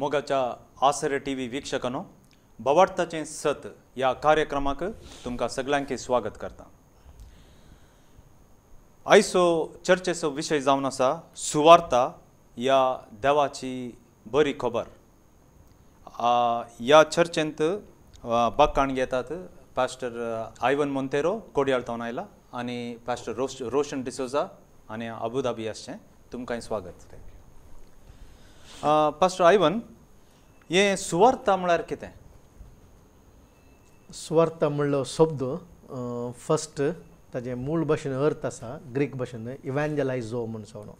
मोगाच्या आसरे टीव्ही वीक्षकांनो बवाडताचें सत या कार्यक्रमाक तुमकां सगळ्यांक स्वागत करता। आयचो चर्चेचो विशय जावन आसा सुवार्ता या देवाची बरी खबर। या चर्चेंत बाकाण घेतात पास्टर आयवन मोंतेरो कोडयाळतावन आयला आनी पास्टर रोशन डिसोजा आनी अबुधाबी आसचें तुमकां स्वागत। पास्टर आयवन ये सुवार्ता म्हळ्यार कितें? सुवार्ता म्हणलो शब्द फर्स्ट ताजे मूळ भाशेन अर्थ आसा ग्रीक भाशेन इवँजलायझो म्हूण सांगलो।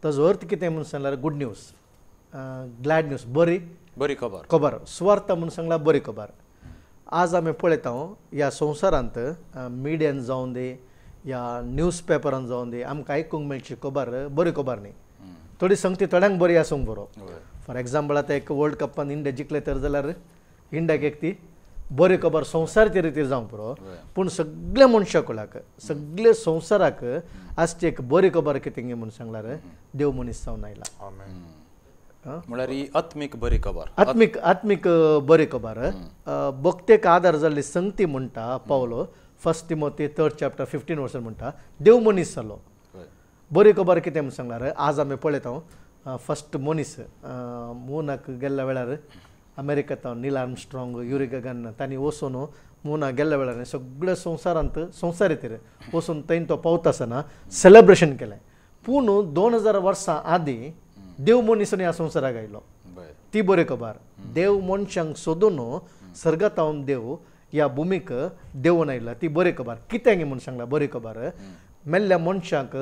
ताजो अर्थ कितें म्हूण सांगल्यार गुड न्यूज, ग्लॅड न्यूज, बरी खबर। सुवार्ता म्हूण सांगल्यार बरी खबर। आज आमी पळयता ह्या संवसारांत मिडियान जावं दी या न्यूज पेपरान जावं दी आमकां आयकूंक मेळची खबर बरी खबर न्ही। थोडी संगती थोड्यांक बरी आसूंक बरो। फॉर एग्जाम्पल आतां एक वर्ल्ड कपान इंडिया जिखले तर जाल्यार इंडियाक एक ती बरी खबर संवसाराचे रितीर जावंक पुरो। पूण सगळ्या मनशाकुलाक सगळे संवसाराक आजची एक बरी खबर कितें म्हूण सांगल्यार देव मनीस जावन आयला। म्हळ्यार ही आत्मीक बरी खबर। आत्मीक बरी खबर भक्तेक आदार जाल्ली संगती म्हणटा पावलो फर्स्ट तिमोथी 3rd chapter 15 वर्स म्हणटा देव मनीस जालो। बरी खबर कितें म्हूण सांगल्यार आज आमी पळयता फर्स्ट मनीस मुनाक गेल्ल्या वेळार अमेरिकेंत नील आर्मस्ट्रॉंग युरी गगन तांणी वचून मुनाक गेल्ल्या वेळार सगळ्या संवसारांत वचून थंय तो पावता आसतना सेलेब्रेशन केलें। पूण 2000 वर्सां आदीं देव मनीस ह्या संवसाराक आयलो ती बरी खबर। देव मनशांक सोदून सर्गातावन देव ह्या भुमीक देवून आयला ती बरी खबर। कितें म्हूण सांगला बरी खबर? मेल्ल्या मनशाक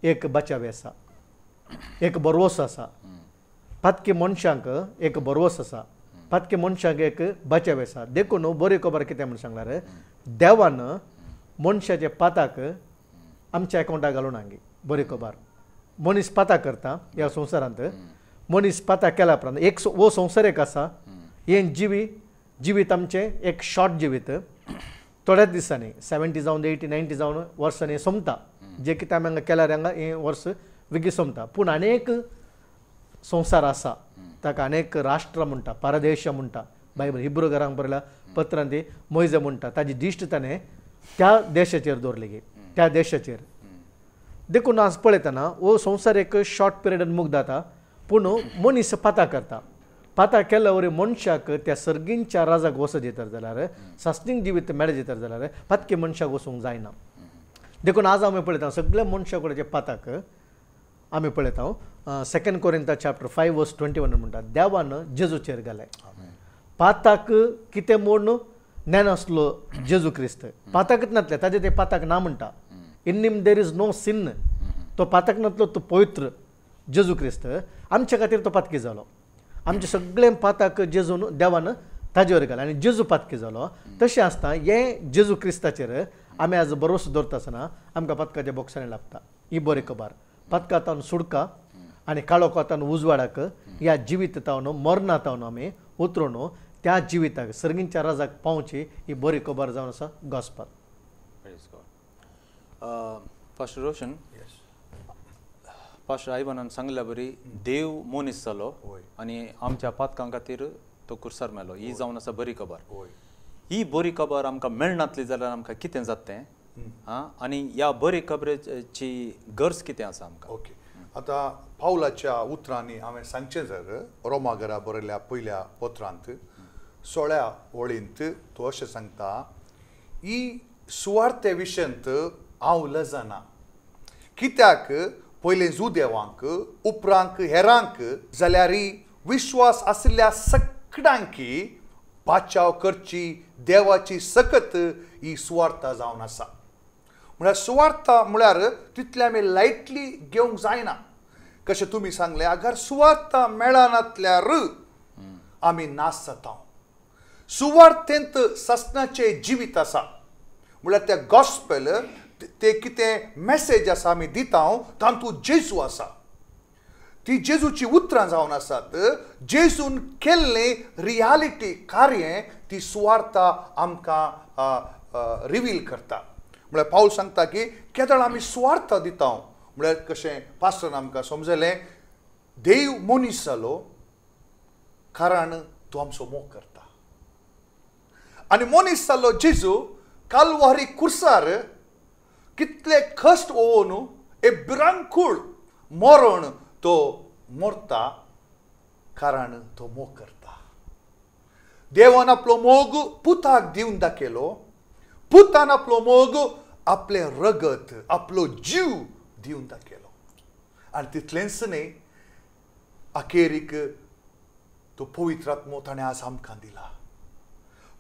एक बचाव आसा, एक बरवस आसा। पातकी मनशांक एक बरवस आसा, पातकी मनशांक एक बचाव आसा। देखून बरी खबर कितें म्हूण सांगल्यार देवान मनशाचे पाताक आमच्या अकाउंटाक घालून हांगी बरी खबर। मनीस पाता करता ह्या संवसारांत, मनीस पाता केल्या उपरांत एक वो संवसार एक आसा हे जिवीत आमचें एक शॉर्ट जिवीत थोड्याच दिसांनी 70 जावन 80 90 जावन वर्सांनी सोंपता। जे कितें आमी हांगा केल्यार हांगा हें वर्स विगी सोंपता। पूण अनेक संवसार आसा ताका अनेक राष्ट्र म्हणटा, परदेश म्हणटा। बायबल हिब्रू घरांक बरयल्या पत्रांत ती मोइजे म्हणटा ताजी दिश्ट ताणें त्या देशाचेर दवरली गे त्या देशाचेर। देखून आज पळयतना हो संवसार एक शॉर्ट पिरियडान मुक्त जाता पूण मनीस पाता करता। पाता केल्या वरी मनशाक त्या सर्गींच्या राजाक वचत येतात जाल्यार सासणीक जिवीत मेळत येतात जाल्यार पातकी मनशाक वचूंक जायना। देखून आज आमी पळयता सगळ्या मनशाकुलाचे पाताक आमी पळयता 2 कोरिंथा chapter 5 verse 21 म्हणटा देवान जेजूचेर घालें। पाताक कितें म्हूण नेनासलो जेजू क्रिस्त पाताकच नातले ताजे ते पाताक ना म्हणटा। In him there is no sin. तो पाताक नातलो तो पवित्र जेजू क्रिस्त आमच्या खातीर तो पातकी जालो। आमचे सगळे पाताक जेजून देवान ताजे वयर घालें आनी जेजू पातकी जालो। तशें आसता हें जेजू क्रिस्ताचेर आमी आज भरोसो दवरता आसतना आमकां पातकाच्या बॉक्सांनी लागता ही बरी खबर। पातकांतावन सुडका आनी काळोखांतावन उजवाडाक ह्या जिवितांतावन मरणांतावन आमी उतरून त्या जिविताक सर्गींच्या राजाक पावची ही बरी खबर जावन आसा गॉस्पल। पास्टर रोशन पास्टर आयवनान सांगल्या बरी देव मनीस जालो आनी आमच्या पातकां खातीर तो कुर्सार मेलो ही जावन आसा बरी खबर। ही बरी खबर आमकां मेळनातली जाल्यार आमकां कितें जातलें आनी ह्या बरी खबरेची गरज कितें आसा आमकां? ओके आतां पावलाच्या उतरांनी हांवें सांगचें जर रोमाघरा बरयल्या पयल्या पत्रांत 16 वळींत तो अशें सांगता ही सुवार्ते विशयंत हांव लजना कित्याक पयलें जुदेवांक उपरांत हेरांक जाल्यार ही विश्वास आसल्या सगळ्यांकी बाचाव करची देवाची सकत ही सुवार्ता जावन आसा। म्हळ्यार सुवार्ता म्हळ्यार तितले आमी लायटली घेवंक जायना। कशें तुमी सांगलें अगर सुवार्ता मेळनातल्यार आमी नाश जाता। सुवार्तेंत ससनाचें जिवीत आसा म्हळ्यार तें गॉस्पेल ते कितें मॅसेज आसा आमी दिता तातूंत जेजू आसा। ती जेजूची उतरां जावन आसात। जेजून केल्लें रियालिटी कार्य ती सुवार्ता आमकां रिवील करता। म्हळ्यार पाऊल सांगता की केदळ आमी सुवार्ता दिता म्हळ्यार कशें पास्टरान आमकां समजलें देव मनीस जालो कारण तो आमचो मोग करता आनी मनीस जाल्लो जेजू कालवारी कुर्सार कितले कश्ट ओवून ए भिरांकूळ मरण तो मरता कारण तो मोग करता देवान आपलो मोग पुताक दिवन दाखयलो पुतान आपलो मोग आपले रगत आपलो जीव दिवन दाखयलो आनी तितलेंच न्ही अखेरीक तो पवित्र आत्मो ताणें आज आमकां दिला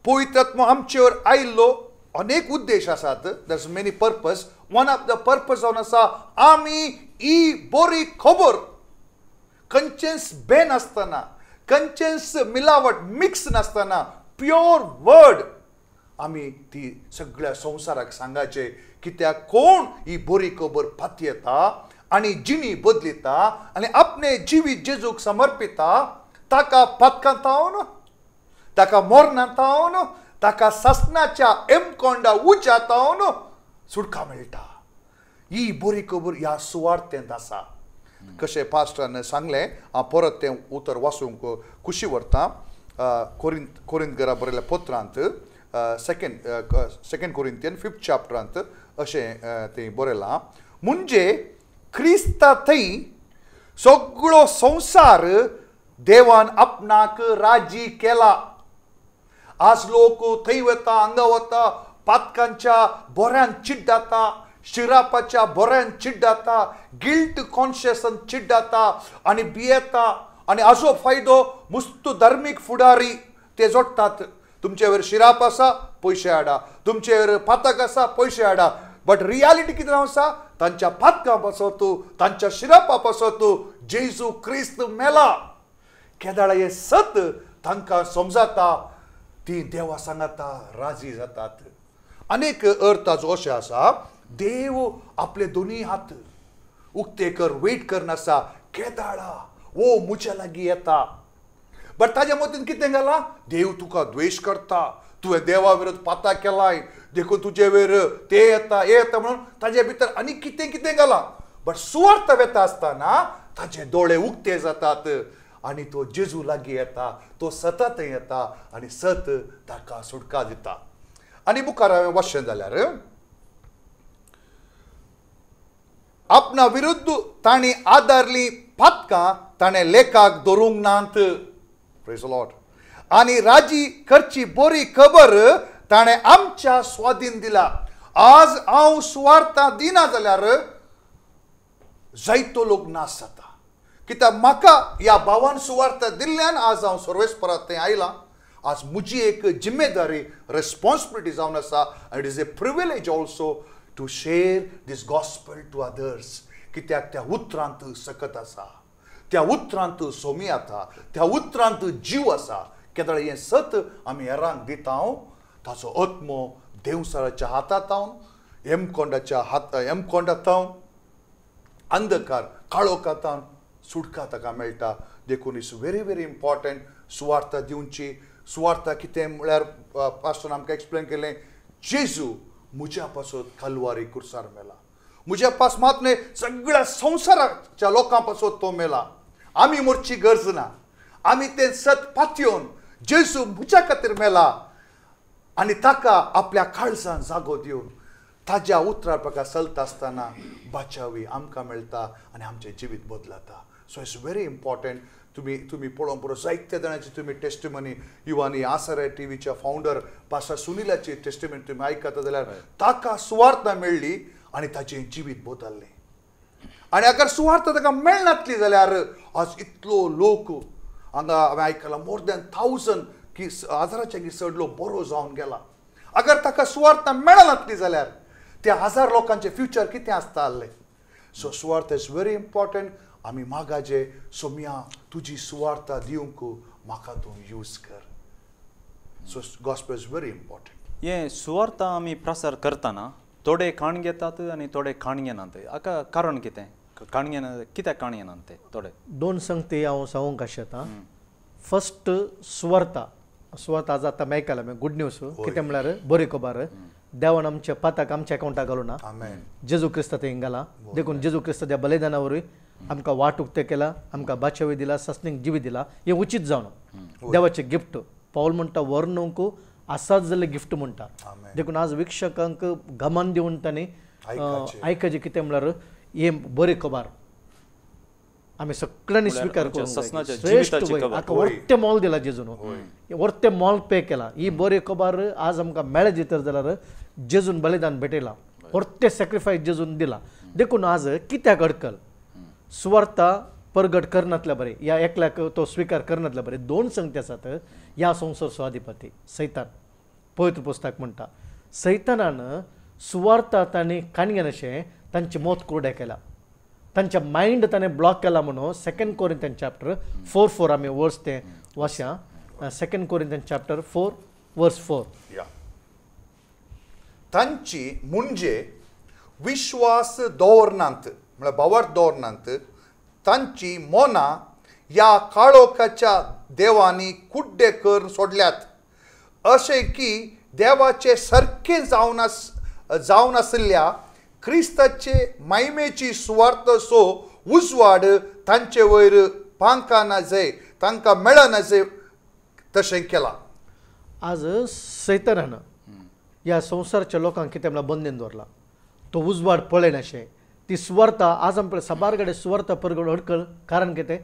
पवित्र आत्मो आमचेर आयिल्लो अनेक उद्देश आसात that's many purpose one of the purpose जावन आसा आमी ही बरी खबर कंचेन्स बे नासतना कंचेन्स मिलावट मिक्स नासतना प्युअर वर्ड आमी ती सगळ्या संवसाराक सांगाचे कित्याक कोण ही बरी खबर फाती येता आनी जिणी बदलिता आनी आपणे जिवीत जेजूक समर्पिता ताका पथकांतावन ताका मोरनांतावन ताका ससनाच्या एमकोंडा उज्यातावन सुटका मेळटा ही बरी खबर ह्या सुवार्थेंत आसा कशें पास्टरान सांगलें हांव परत तें उतर वाचूंक खुशी व्हरता कोरिंथकरां बरयल्या पत्रांत सेकंड कोरिंथियन 5th चॅप्टरांत अशें तें बरयलां म्हणजे क्रिस्ता थंय सगळो संवसार देवान आपणाक राजी केला आज लोक थंय वता हांगा वता पातकांच्या बोऱ्यान चिड्डाता शिरापाच्या बोऱ्यान चिड्डाता गिल्ट कॉन्शियसन चिड्डाता आनी भियेता आनी हाजो फायदो मुस्त धार्मीक फुडारी ते जोडटात तुमचे वयर शिराप आसा पयशे हाडा तुमचे वयर पातक आसा पयशे हाडा बट रियालिटी कितें आसा तांच्या पातकां पासत तांच्या शिरापा पासत जेजू क्रिस्त मेला केदाळा हे सत तांकां समजता ती देवा सांगता राजी जातात अनेक अर्थाचो अशें आसा देव आपले दोनी हात उक्ते कर वेट करनासा केदाळा ओ मुझ्या लागीं येता बट ताज्या मतीन कितें घाला देव तुका द्वेश करता तुवें देवा विरोध पाता केलाय देखून तुजे वयर ते येता हे येता म्हणून ताजे भितर आनी कितें कितें घाला बट सुवार्थ वेता आसतना ताजे दोळे उक्ते जातात आनी तो जेजू लागीं येता तो सतत येता आनी सत ताका सुटका दिता आनी मुखार हांवें वाचचें जाल्यार आपणा विरुद्ध तांणी आदारली पातकां ताणें लेखाक धरूंक नात प्रेज द लॉर्ड आनी राजी करची बरी खबर ताणें आमच्या स्वाधीन दिला आज हांव सुवार्थ दिना जाल्यार जायतो लोक नाश जाता कित्याक म्हाका ह्या भावान सुवार्थ दिल्ल्यान आज हांव सर्वेस्परांत थंय आयलां आज म्हजी एक जिम्मेदारी रेस्पॉन्सिबिलिटी जावन आसा it is a privilege also to share this gospel to others कित्याक त्या उतरांत सकत आसा त्या उतरांत सोमी आसा त्या उतरांत जीव आसा केदाळ हें सत आमी हेरांक दिता ताचो आत्मो देवसाराच्या हातांत एमकोंडांत अंधकार काळोखांत सुटका ताका मेळटा देखून इट्स व्हेरी व्हेरी इम्पॉर्टंट सुवार्थ दिवची सुवार्थ कितें म्हळ्यार पास्टरान आमकां एक्सप्लेन केलें जेजू म्हज्या पासून कलवारी कुर्सार मेला म्हज्या पास मात न्हय सगळ्या संवसाराच्या लोकां पासून तो मेला आमी मरची गरज ना आमी तें सत पातयेवन जेजू म्हज्या खातीर मेला आनी ताका आपल्या काळजान जागो दिवन ताज्या उतरार प्रकार चलता आसतना बाचावी आमकां मेळटा आनी आमचें जिवीत बदलता सो इट्स व्हेरी इम्पॉर्टंट तुम्ही पळोवन पळोवन जायत्या जाणांची तुम्ही टेस्टिमनी इवन ही आसरे टीव्हीच्या फाउंडर पास्टर सुनीलाची टेस्टिमनी तुम्ही आयकता जाल्यार ताका सुवार्थ मेळ्ळी आनी ताचें जिवीत बदललें आनी अगर सुवार्थ ताका मेळनातली जाल्यार आज इतलो लोक हांगा हांवें आयकलां मोर दॅन 1000 की हजाराच्या की चड लोक बरो जावन गेला अगर ताका सुवार्थ मेळनातली जाल्यार त्या 1000 लोकांचे फ्युचर कितें आसता आसलें सो सुवार्थ इज व्हेरी इम्पॉर्टंट आमी मागाजे सोम्या तुजी सुवार्थ दिवंक म्हाका तूं यूज कर so gospel is very important हे सुवार्थ आमी प्रसार करतना थोडे काण घेतात आनी थोडे काण घेनात हाका कारण कितें काण घेना कित्याक काण घेनात ते थोडे दोन संगती हांव सांगूंक आशेता फर्स्ट सुवार्थ आज आतां मेळकला गुड न्यूज कितें म्हळ्यार बरी खबर देवान आमच्या पाताक आमच्या अकाउंटाक घालूं ना जेजू क्रिस्त थंय घाला देखून जेजू क्रिस्त त्या बलिदाना वरवीं आमकां वाटूक ते केला आमकां बाचावी दिला सस्नीक जिवी दिला हें उचित जावन देवाचें गिफ्ट पाऊल म्हणटा वर्णूंक आसाच जाल्यार गिफ्ट म्हणटा देखून आज विक्षकांक गमान दिवन तांणी आयकचें कितें म्हळ्यार हें बरी खबर आमी सगळ्यांनी स्वीकार करूंक श्रेष्ठ हाका व्हडलें मोल दिला जेजून व्हडलें मोल पे केला ही बरी खबर आज आमकां मेळ्ळें तर जाल्यार जेजून बलिदान भेटयलां व्हडलें सॅक्रिफायस जेजून दिला देखून आज कित्याक अडकल सुवार्ता परगट करनातल्या बरें या एकल्याक तो स्वीकार करनातल्या बरें दोन संगती आसात ह्या संवसारचो अधिपती सैतान पवित्र पुस्तक म्हणटा सैतानान सुवार्ता तांणी काणयेन अशें तांचें मोत कोरडें केलां तांच्या मायंड ताणें ब्लॉक केला म्हणून 2 कोरिंथियन चॅप्टर 4:4 आमी वर्स तें वाचया 2 कोरिंथियन चॅप्टर 4 वर्स 4 तांची म्हणजे विश्वास दवरनांत म्हळ्यार बावर दवरनांत तांची मोना ह्या काळोखाच्या देवांनी कुड्डे कर सोडल्यात अशें की देवाचे सारकें जावन आसल्या क्रिस्ताचे महिमेची सुवार्थ सो उजवाड तांचे वयर पांकाना जाय तांकां मेळना जाय तशें केलां आज सैतानान ह्या संवसाराच्या लोकांक कितें म्हणल्यार बंदीन दवरला तो उजवाड पळयनाशें ती सुवार्ता आज आमचे सबार कडेन सुवार्ता परगड अडकल कारण कितें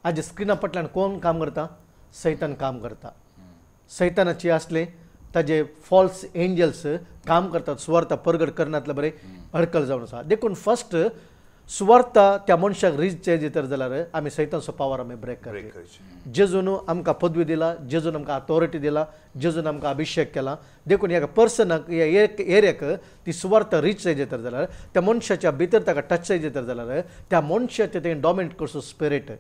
आज स्क्रिना फाटल्यान कोण काम करता सैतान काम करता सैतानाची असले ताजे फॉल्स एंजल्स काम करतात सुवार्ता परगड करनातले बरें अडकल जावन आसा देखून फर्स्ट सुवार्ता त्या मनशाक रीच जाय तर जाल्यार आमी सैतानचो पावर आमी ब्रेक करचे जेजून आमकां पदवी दिला जेजून आमकां अथॉरिटी दिला जेजून आमकां अभिषेक केला देखून ह्या पर्सनाक ह्या एरियाक ती सुवार्ता रीच जाय तर जाल्यार त्या मनशाच्या भितर ताका टच जाय तर जाल्यार त्या मनशाचें तें डॉमिनेट करचो स्पिरीट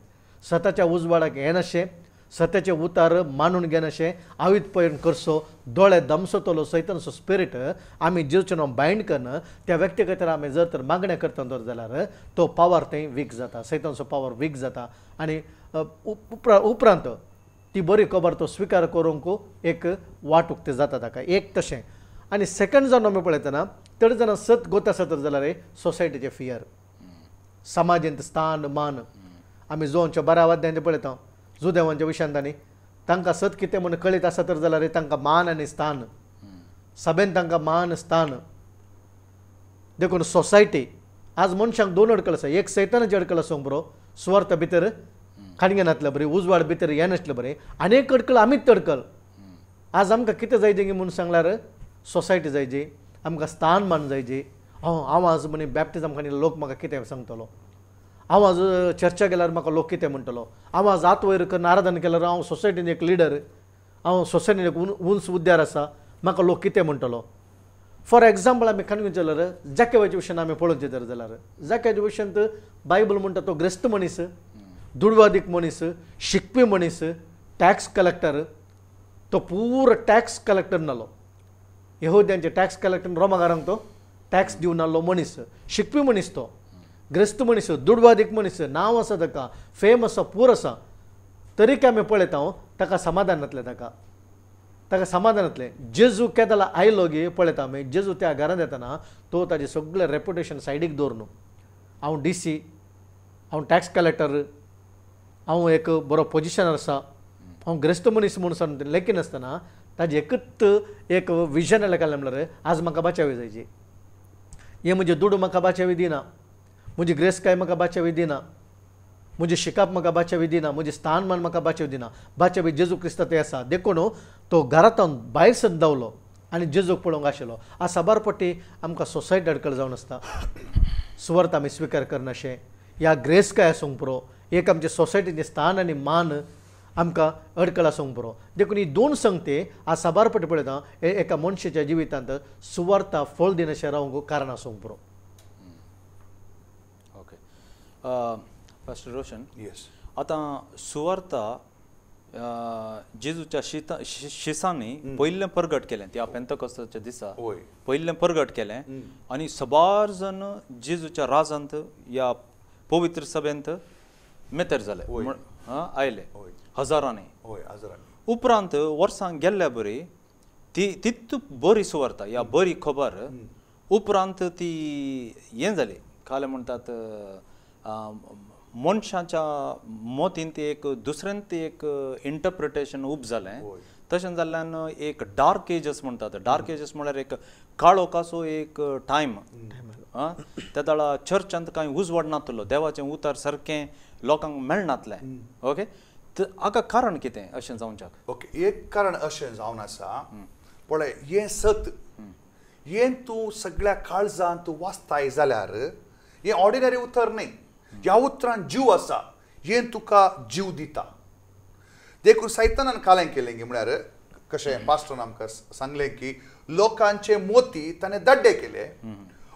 स्वताच्या उजवाडाक येनाशें सत्याचे उतार मानून घेनाशें आवीत पयन करचो दोळे दमसतलो सैतानचो स्पिरीट आमी जेजूचें नांव बायंड करना त्या व्यक्ती खातीर आमी जर तर मागण्या करता जाल्यार तो पावर थंय वीक जाता सैतानचो पावर वीक जाता आनी उपरांत ती बरी खबर तो स्विकार करूंक एक वाटूक ते जाता ताका एक तशें आनी सेकंड जावन आमी पळयतना चड जाणां सत गोत आसा तर जाल्यार सोसायटीचें फियर समाजींत स्थान मान आमी जोंच्या बऱ्या वाद्यांनी पळयता जुदेवांच्या विशयान तांकां सत कितें म्हूण कळीत आसा तर जाल्यार तांकां मान आनी स्थान सभेन तांकां मान स्थान देखून सोसायटी आज मनशांक दोन अडकल आसा एक सैतानाची अडकल आसूंक बरो सुवार्थ भितर खाणग्यानातलें बरें उजवाड भितर हें नासलें बरें आनी एक अडकल आमीच अडकल आज आमकां कितें जाय जी म्हूण सांगल्यार सोसायटी जाय जी आमकां स्थान मान जाय जी हांव आज म्हणे बॅप्टिजम खाणी लोक म्हाका कितें सांगतलो हांव आज चर्चा गेल्यार म्हाका लोक कितें म्हणटलो हांव आज आत वयर करून आराधना केल्यार हांव सोसायटीन एक लिडर हांव सोसायटीन एक उंच उद्यार आसा म्हाका लोक कितें म्हणटलो फॉर एग्जाम्पल आमी खाण जाल्यार जाकेवाच्या विशयान आमी पळोवचें तर जाल्यार जाकेच्या विशयांत बायबल म्हणटा तो ग्रेस्त मनीस दुडवादीक मनीस शिकपी मनीस टॅक्स कलेक्टर तो पूर टॅक्स कलेक्टर नालो यहुद्यांचे टॅक्स कलेक्टर रोमाकारांक तो टॅक्स दिवन नाल्लो मनीस शिकपी मनीस तो ग्रेस्त मनीस दुडवादीक मनीस नांव आसा ताका फेम आसा पूर आसा तरी काय आमी पळयता ताका समाधान नातलें ताका समाधान नातलें जेजू केदाला आयलो गे पळयता आमी जेजू त्या घरांत येतना तो ताजें सगळें रेपुटेशन सायडीक दवरून हांव DC हांव टॅक्स कलेक्टर हांव एक बरो पोजिशनार आसा हांव ग्रेस्त मनीस म्हूण सांग लेकीन आसतना ताजें एकच एक विजन आयलें काय म्हणल्यार आज म्हाका बाचावी जायची हें म्हणजे दूड म्हाका बाचावी दिना म्हजी ग्रेस्काय म्हाका बाचावी दिना म्हजें शिकप म्हाका बाचावी दिना म्हजें स्थानमान म्हाका बाचावी दिना बाचावी जेजू क्रिस्त ते आसा देखून तो घरांतून भायर सद्दा दावलो आनी जेजूक पळोवंक आशिल्लो आज साबार पट्टी आमकां सोसायटी अडकल जावन आसता सुवार्थ आमी स्विकार करनाशें ह्या ग्रेस्काय आसूंक पुरो एक आमचे सोसायटीचें स्थान आनी मान आमकां अडकल आसूंक पुरो देखून ही दोन संगती आज साबार पट्टी पळयता एका मनशाच्या जिवितांत सुवार्थ फळ दिनाशें रावंक कारण आसूंक पुरो फास्टर रोशन येस आतां सुवार्ता जेजूच्या शिसांनी पयलें परगट केलें त्या पेंतकोस्ताच्या दिसा पयलें परगट केलें आनी सबार जण जेजूच्या राजांत ह्या पवित्र सभेंत मेतेर जाले आयले हजारांनी उपरांत वर्सांक गेल्ल्या बरी ती तितू बरी सुवार्ता ह्या बरी खबर उपरांत ती हें जाली काले म्हणटात मनशाच्या मोतीन ते एक दुसऱ्यान ते एक इंटरप्रिटेशन उब जालें तशें जाल्ल्यान एक डार्क एजस म्हणटात डार्क एजस म्हळ्यार एक काळो कसो एक टायम त्या दाळा चर्चांत कांय उजवाड नातलो देवाचें उतर सारकें लोकांक मेळनातलें ओके हाका कारण कितें अशें जावच्याक ओके एक कारण अशें जावन आसा पळय हें सत हें तूं सगळ्या काळजांत तूं वाचताय जाल्यार हें ऑर्डिनरी उतर न्ही ह्या उतरांत जीव आसा हें तुका जीव दिता देखून सैतानान कालें केलें गे म्हळ्यार कशें पास्टरान आमकां सांगलें की लोकांचे मोती ताणें दड्डे केले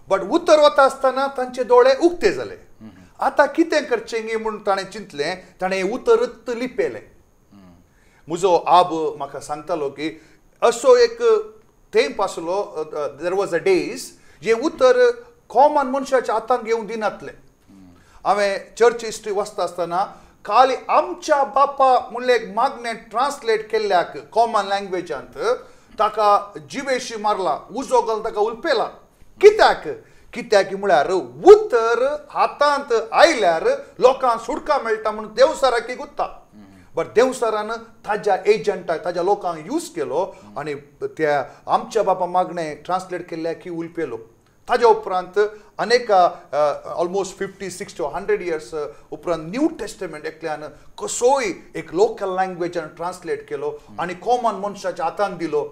बट उतर वता आसतना तांचे दोळे उक्ते जाले आतां कितें करचें गे म्हूण ताणें चिंतलें ताणें उतरत लिपेलें म्हजो आब म्हाका सांगतालो की असो एक तेंप आसलो देर वॉज अ डेज हें उतर कॉमन मनशाच्या हातांत घेवंक दिनातलें हांवें चर्च हिस्ट्री वाचता आसतना खाली आमच्या बापा म्हणलें एक मागणें ट्रान्सलेट केल्ल्याक कॉमन लँग्वेजांत ताका जिवेशी मारला उजो घालून ताका उलपेला कित्याक म्हळ्यार उतर हातांत आयल्यार लोकांक सुटका मेळटा म्हणून देवसाराकी गुत्ता बट देवसारान ताज्या एजंटाक ताज्या लोकांक यूज केलो आनी त्या आमच्या बापा मागणें ट्रान्सलेट केल्ल्याक उलपेलो ताज्या उपरांत अनेक ऑलमोस्ट 50-60 to 100 इयर्स उपरांत न्यू टेस्टमेंट एकल्यान कसोय एक लोकल लँग्वेजान ट्रान्सलेट केलो आनी कॉमन मनशाच्या हातांत दिलो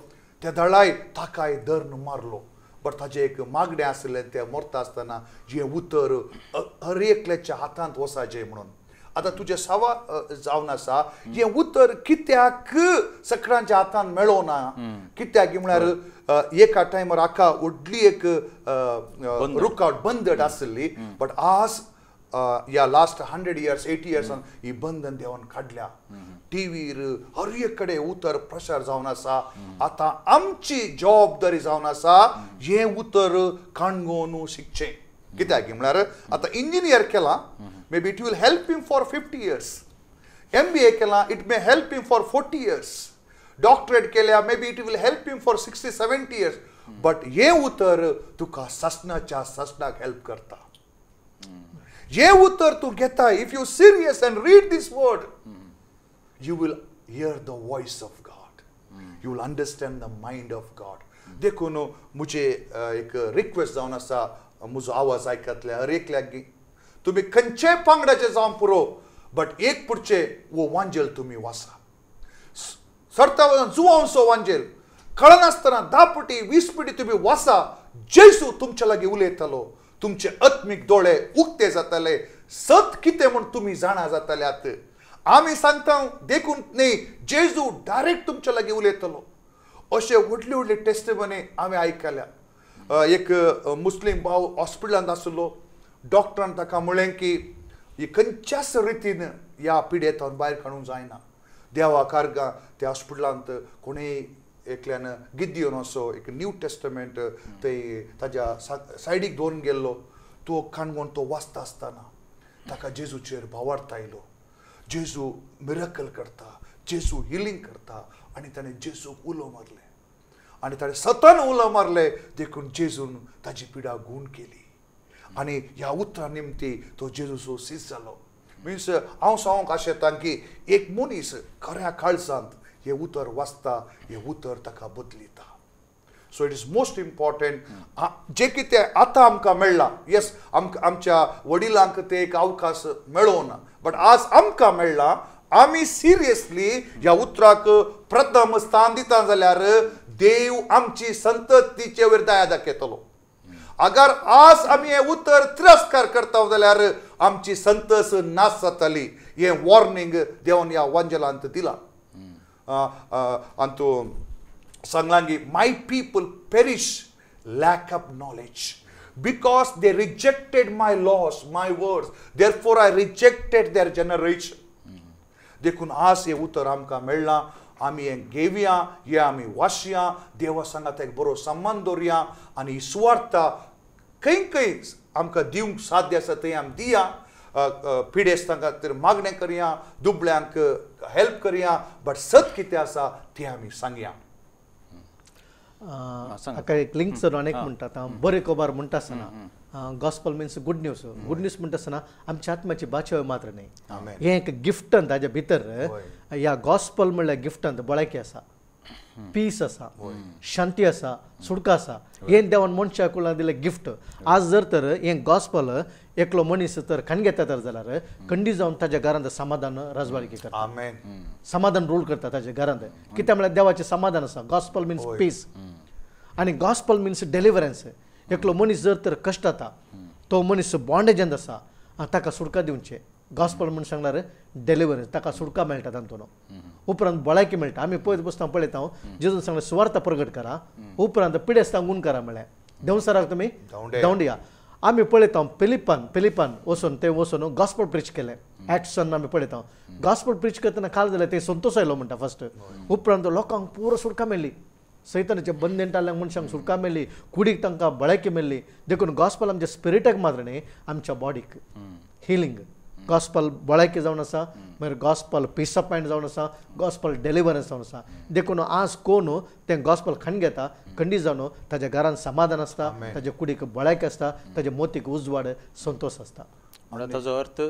त्या दळाय ताकाय दर्न मारलो बट ताजें एक मागणें आसलें तें मरता आसतना हें उतर हर एकल्याच्या हातांत वसाचें म्हणून आतां तुजें सावा जावन आसा हें उतर कित्याक सगळ्यांच्या हातांत मेळोना कित्याक म्हळ्यार एका टायमार आख्खा व्हडली एक रुकावट बंदड आसली बट आज ह्या लास्ट 100 इयर्स 80 इयर्सान ही बंधन देवान काडल्या टीव्हीर हर एक कडेन उतर प्रसार जावन आसा आतां आमची जबाबदारी जावन आसा हें उतर काणगोवन शिकचें कित्याक म्हळ्यार आतां इंजिनियर केलां maybe it will help him for 50 years MBA केला it may help him for 40 years doctorate केल्या maybe it will help him for 60-70 years but हे उतर तुका ससनाच्या ससनाक हेल्प करता हे उतर तू घेता if you serious and read this word you will hear the voice of God you will understand the mind of God देखून मुझे एक रिक्वेस्ट जावन आसा म्हजो आवाज आयकतले हर एकल्याक तुम्ही खंयचे पांगडाचे जावन पुरो बट एक पुढचे वो वांजेल तुम्ही वाचा सरता जुवांसो वांजेल कळनासतना 10 पुटी 20 पुटी तुम्ही वाचा जेसू तुमच्या लागी उलयतलो तुमचे आत्मिक दोळे उक्ते जातले सत कितें म्हूण तुम्ही जाणा जातल्यात आमी सांगता देखून न्ही जेजू डायरेक्ट तुमच्या लागी उलयतलो अशे व्हडले व्हडले टेस्टिमनी आमी आयकल्या एक मुस्लीम भाव हॉस्पिटलांत आसलो डॉक्टरान ताका म्हळें की ही खंयच्याच रितीन ह्या पिडेंतान भायर काडूंक जायना देवा कारगा त्या हॉस्पिटलांत कोणेय एकल्यान गिद्दियोन असो एक न्यू टेस्टमेंट थंय ताज्या सायडीक दवरून गेल्लो तो काणगोवन तो वाचता आसतना ताका जेजूचेर भावार्थ आयलो जेजू मिरेकल करता जेजू हिलींग करता आनी ताणें जेजूक उलो मारलें आनी ताणें सतन उलो मारलें देखून जेजून ताजी पिडा गूण केली आनी ह्या उतरा निमती तो जेजूचो सीस जालो मिन्स हांव सांगूंक आशेतां की एक मनीस खऱ्या काळजांत हे उतर वाचता हे उतर ताका बदलिता so it is most important जे कितें आतां आमकां मेळ्ळां येस आमच्या वडिलांक ते एक अवकाश मेळो ना बट आज आमकां मेळ्ळां आमी सिरियसली ह्या उतराक प्रथम स्थान दिता जाल्यार देव आमची संततीचे वयर दया दाखयतलो अगर आज आमी हे उतर तिरस्कार करता जाल्यार आमची संतस नाश जातली हे वॉर्निंग देवन ह्या वांजेलांत दिला आनी तो सांगला की my people perish lack of knowledge because they rejected my laws my words therefore I rejected their generation देखून आज हे उतर आमकां मेळ्ळां आमी हें घेवया हे आमी वाचया देवा सांगात एक बरो संबंद दवरया आनी ही सुवार्ता खंय खंय आमकां दिवंक साध्य आसा थंय आमी दिया पिडेस्तां खातीर मागणें करया दुबळ्यांक हेल्प करया बट सत कितें आसा तें आमी सांगया हाका एक लिंक करून अनेक म्हणटात बरे खबर म्हणटा आसतना गॉस्पल मीन्स गुड न्यूज म्हणटा आसतना आमच्या आत्म्याची बाचाव मात्र न्ही Amen. हें एक गिफ्टन ताजे भितर ह्या गॉस्पल म्हणल्यार गिफ्टांत बळाकी आसा पीस आसा शांती आसा सुडका आसा हें देवान मनशाक दिलें गिफ्ट आज जर तर हें गॉस्पल एकलो मनीस तर खाण घेता तर जाल्यार खंडी जावन ताज्या घरांत समाधान राजवाडकी करता Amen. समाधान रूल करता ताज्या घरांत कित्याक म्हळ्यार देवाचें समाधान आसा गॉस्पल मीन्स पीस आनी गॉस्पल मीन्स डेलिव्हरन्स एकलो मनीस जर तर कश्टाता तो मनीस बॉन्डेजांत आसा ताका सुडका दिवचें गॉस्पल म्हूण सांगल्यार डेलिव्हरन्स ताका सुडका मेळटा तातूंत उपरांत बळाकी मेळटा आमी पळयत बसता पळयता जेजून सांगलें सुवार्थ प्रगट करा उपरांत पिडेस्तांक गूण करा म्हळ्यार देंवसराक तुमी धांवड्या आमी पळयता फिलिपान वचून ते वचून गॉस्पल प्रीच केलें ॲक्शन आमी पळयता गॉस्पल प्रीच करतना काल जाल्यार ते संतोश आयलो म्हणटा फर्स्ट उपरांत लोकांक पुरो सुडका मेळ्ळी सैतानाच्या बंदेंटाल्यांक मनशांक सुडका मेळ्ळी कुडीक तांकां बळाकी मेळ्ळी देखून गॉस्पल आमच्या स्पिरिटाक मात्र न्ही आमच्या बॉडीक हिलींग गॉस्पल बळाकी जावन आसा मागीर गॉस्पल पीस ऑफ मायंड जावन आसा गॉस्पल डेलिव्हरन्स जावन आसा देखून आज कोण तें गॉस्पल खाण घेता खंडी जावन ताज्या घरांत समाधान आसता ताज्या कुडीक बळाकी आसता ताज्या मोतीक उजवाड संतोष आसता म्हणल्यार ताजो अर्थ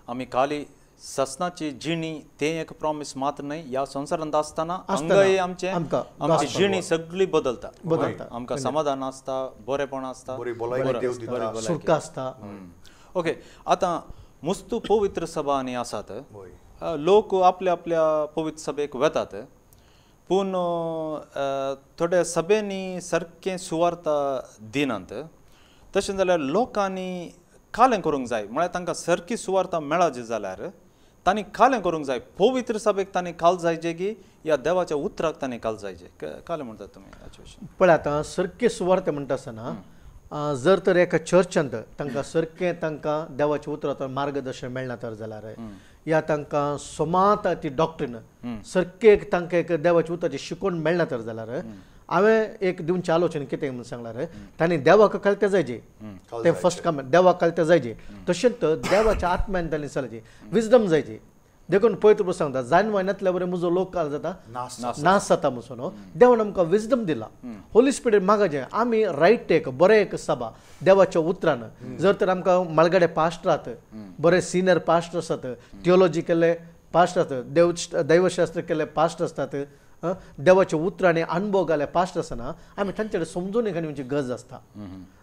आमी खाली ससनाची जिणी ते एक प्रॉमिस मात्र न्हय ह्या संवसारांत आसतना अंगय आमची जिणी सगळी बदलता आमकां समाधान आसता बरेपण आसता सुडका आसता ओके आतां मुस्तू पवित्र सभा आनी आसात लोक आपल्या आपल्या पवित्र सभेक वेतात पूण थोड्या सभेनी सारकें सुवार्थ दिनात तशें जाल्यार लोकांनी कालें करूंक जाय म्हळ्यार तांकां सारकी सुवार्थ मेळाची जाल्यार तांणी कालें करूंक जाय पवित्र सभेक तांणी काल जायचे की ह्या देवाच्या उतराक तांणी काल जायचे कालें म्हणटात तुमी हाचे विशीं पळय आतां सारकी सुवार्थ म्हणटा आसतना जर तर एका चर्चांत तांकां सारकें तांकां देवाच्या उतरांतल्यान मार्गदर्शन मेळना तर जाल्यार या तांकां सोमात ती डॉक्ट्रीन सारकें तांकां एक देवाच्या उतराचें शिकोवन मेळना तर जाल्यार हांवें एक दिवची आलोचना कितें म्हणून सांगल्यार तांणी देवाक कळतें जायचे तें फर्स्ट कमेंट देवाक कळतें जायचे तशेंच देवाच्या आत्म्यान तांणी चलचे विजडम जायची देखून पळयत पळय सांगता जायन म्हयन्यांतल्या बरें म्हजो लोक काल जाता नाश जाता म्हणून देवान आमकां विजडम दिला होली स्पिरीट मागचें आमी रायट एक बरें एक सभा देवाच्या उतरान जर तर आमकां मालगाडे पास्टर आसात बरे सिनियर पास्टर आसात थियोलॉजी केल्ले पास्टर आसात दैवशास्त्र केल्ले पास्टर आसतात देवाचे उतरांनी अनुभव घाले पास्ट आसतना आमी तांचे कडेन समजून घेवची गरज आसता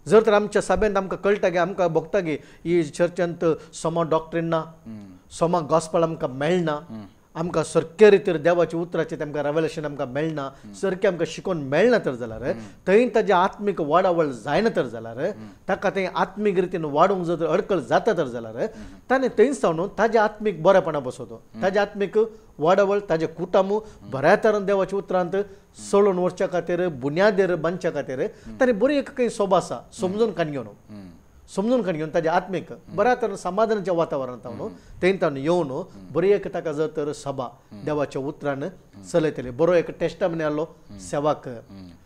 जर तर आमच्या सभेंत आमकां कळटा की आमकां भोगता की ही चर्चांत सोमा डॉक्ट्रीन ना सोमा गॉस्पल आमकां मेळना आमकां सारके रितीर देवाच्या उतराचें आमकां रेवलेशन आमकां मेळना सारकें आमकां शिकोवन मेळना तर जाल्यार थंय ताजें आत्मीक वाडावळ जायना तर जाल्यार ताका तें आत्मीक रितीन वाडोवंक जर अडखळ जाता तर जाल्यार ताणें थंयच सावन ताजें आत्मीक बरेपणा बसोवचो ताजें आत्मीक वाडावळ ताजें कुटुंब बऱ्या तरेन देवाच्या उतरांत चलोवन व्हरच्या खातीर बुन्यादेर बांदच्या खातीर ताणें बरी एक खंय सोब आसा समजून काण घेवन ताजे आत्मीक बऱ्या तरेन समाधानाच्या वातावरणांत हांव थंय तावन येवन बरी एक ताका जर तर सभा देवाच्या उतरान चलयतली बरो एक टेस्टामनी आहलो सेवाक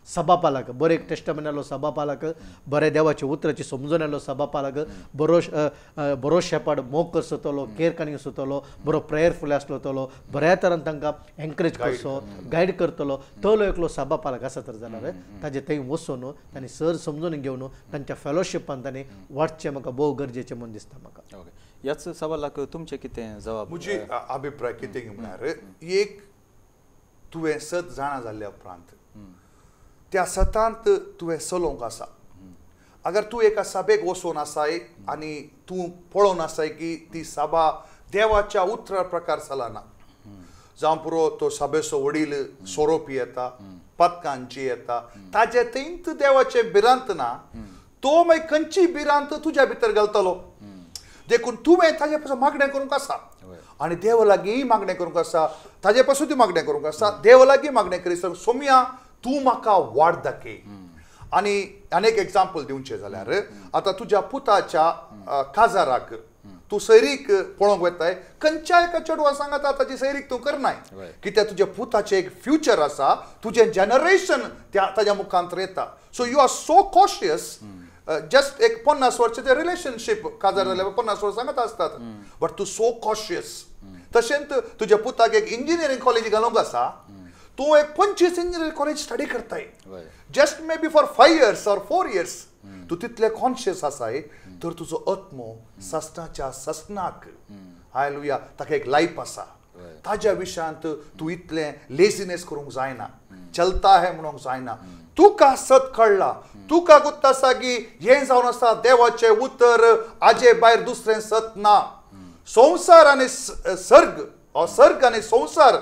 सभापालक बरो एक टेस्टामनी आहलो सभापालक बरे देवाच्या उतराची समजून आहलो सभापालक बरो शेपाड मोग करतलो केर काणी सुतलो बरो प्रेयरफुल आसलो बऱ्या तरेन तांकां एनकरेज करचो गायड करतलो तो एकलो सभापालक आसा तर जाल्यार ताजे थंय वचून तांणी सर समजून घेवन तांच्या फेलोशिपान तांणी वाडचें म्हाका भोव गरजेचें म्हूण दिसता म्हाका ह्याच सवालाक तुमचें कितें जवाब म्हजी अभिप्राय कितें म्हळ्यार एक तुवें सत जाणा जाल्ल्या उपरांत त्या सतांत तुवें चलोवंक आसा अगर तूं एका सभेक वचून आसाय आनी तूं पळोवन आसाय की ती सभा देवाच्या उतरा प्रकार चलना जावं पुरो तो सभेचो वडील सोरोपी येता पदकांची येता ताजे थंयत देवाचें भिरांत ना तो मागीर खंयची भिरांत तुज्या भितर घालतलो देखून तुवें ताजे पासून मागणें करूंक आसा आनी देव लागीं मागणें करूंक आसा ताजे पासून ती मागणें करूंक आसा देव लागीं मागणें करी सोम्या तूं म्हाका वाड दाखय आनी आनीक एग्जाम्पल दिवचें जाल्यार आतां तुज्या पुताच्या काजाराक तूं सैरीक पळोवंक वताय खंयच्या एका चेडवा सांगता ताची सैरीक तूं करनाय कित्याक तुज्या पुताचें एक फ्युचर आसा तुजें जनरेशन ताज्या मुखांत येता so you are so cautious just एक 50 वर्षाचें रिलेशनशीप काजार जाल्यार 50 वर्सां सांगता आसतात बट तूं सो कॉशियस तशेंच तुज्या पुताक एक इंजिनियरींग कॉलेज घालूंक आसा तू एक 25 इंजिनिअरिंग कॉलेज स्टडी करताय वय. Just maybe for 5 years or 4 years तू तितले कॉन्शियस आसाय तर तुजो आत्मो ससनाच्या ससनाक हालेलुया ताका एक लाईफ आसा ताज्या विशयांत तू इतले लेझिनेस करूंक जायना चलता है म्हणूंक जायना तुका सत कळला तुका गुत्ता आसा की हें जावन आसा देवाचें उतर आजे भायर दुसरें सत ना संसार आनी सर्ग आनी संसार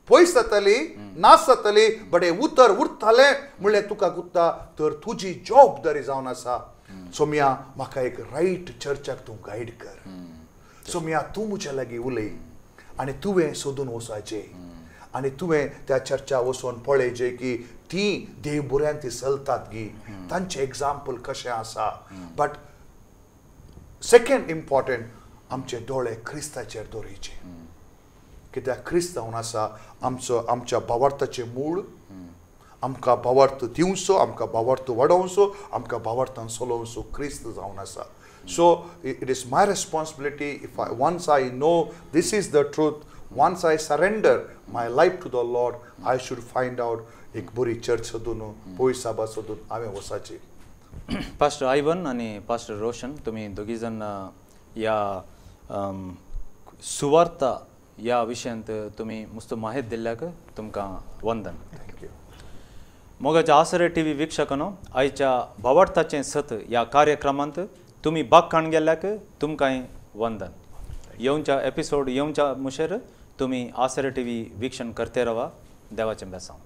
पयस जातली नास जातली बट हें उतर उरतलें म्हणल्यार तुका गुत्ता तर तुजी जबाबदारी जावन आसा सोम्या म्हाका एक रायट चर्चाक तूं गायड कर सोम्या तूं म्हज्या लागीं उलय आनी तुवें सोदून वचपाचें आनी तुवें त्या चर्चा वचून पळयचें की ती देव बऱ्यान ती चलतात गी तांचें एग्जाम्पल कशें आसा बट सेकंड इम्पॉर्टंट आमचे दोळे क्रिस्ताचेर दवरचे कित्याक क्रिस्त जावन आसा आमच्या भावार्थाचें मूळ आमकां भावार्थ दिवचो आमकां भावार्थ वाडोवचो आमकां भावार्थान चलोवचो क्रिस्त जावन आसा So it is my responsibility if once I know this is the truth, once I surrender my life to the Lord, I should find out एक बरी चर्च सोदून पोयस सभा सोदून हांवें वचाची. पास्टर आयवन आणि पास्टर रोशन तुम्ही दोघी जण या सुवार्थ या विशयांत तुम्ही मस्त माहिती दिल्याक तुमकां वंदन. थँक्यू. मोगाच्या आसरे टीव्ही वीक्षकांनो आयच्या भावार्थाचें सत या कार्यक्रमांत तुम्ही भाग खाण गेल्याक तुमकांय वंदन. येवच्या एपिसोड येवच्या मुशेर तुम्ही आसरे टीव्ही वीक्षण करते रावा. देवाचें बेसांव.